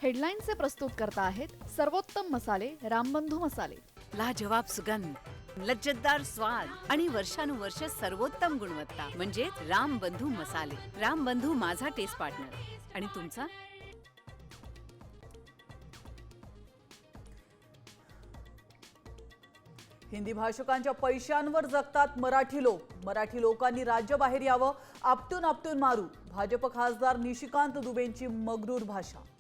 हेडलाईनचे प्रस्तुत करता आहेत सर्वोत्तम मसाले रामबंधू मसाले। लाजवाब सुगंध, लज्जतदार स्वाद आणि वर्षानुवर्ष सर्वोत्तम गुणवत्ता म्हणजे रामबंधू मसाले। रामबंधू माझा टेस्ट पार्टनर आणि तुमचा। हिंदी भाषकांच्या पैशांवर जगतात मराठी लोक। मराठी लोकांनी राज्याबाहेर यावं, आपटून आपटून मारू। भाजप खासदार निशिकांत दुबेंची मगरूर भाषा।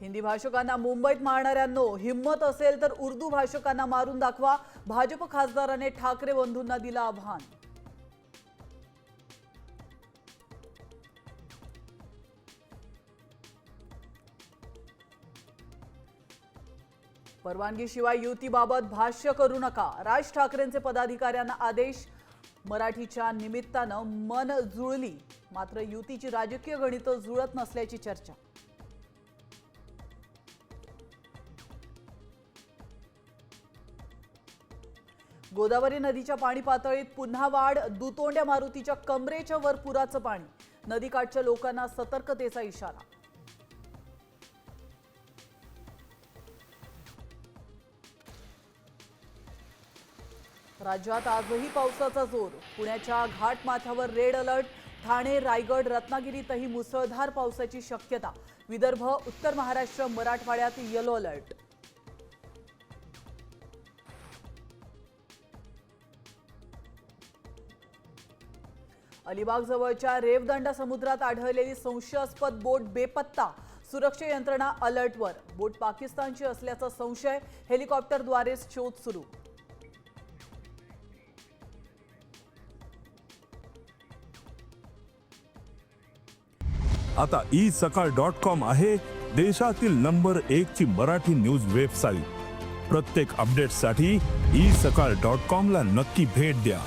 हिंदी भाषकांना मुंबईत मारणाऱ्यांनो, हिम्मत असेल तर उर्दू भाषकांना मारून दाखवा। भाजप खासदाराने ठाकरे बंधूंना दिलं आव्हान। परवानगीशिवाय युतीबाबत भाष्य करू नका, राज ठाकरेंचे पदाधिकाऱ्यांना आदेश। मराठीच्या निमित्तानं मन जुळली, मात्र युतीची राजकीय गणितं जुळत नसल्याची चर्चा। गोदावरी नदीच्या पाणी पातळीत पुन्हा वाढ, दुतोंड्या मारुतीच्या कमरेच्या वर पुराचं पाणी। नदीकाठच्या लोकांना सतर्कतेचा इशारा। राज्यात आजही पावसाचा जोर, पुण्याच्या घाटमाथ्यावर रेड अलर्ट। ठाणे, रायगड, रत्नागिरीतही मुसळधार पावसाची शक्यता। विदर्भ, उत्तर महाराष्ट्र, मराठवाड्यात येलो अलर्ट। अलिबाग जवळच्या रेवदंडा समुद्रात आढळलेली संशयास्पद बोट बेपत्ता। सुरक्षा यंत्रणा अलर्टवर। बोट पाकिस्तानची असल्याचा संशय, हेलिकॉप्टरद्वारे शोध सुरू। आता isakal.com आहे देशातील नंबर 1 ची मराठी न्यूज वेबसाईट। प्रत्येक अपडेटसाठी isakal.com ला नक्की भेट द्या।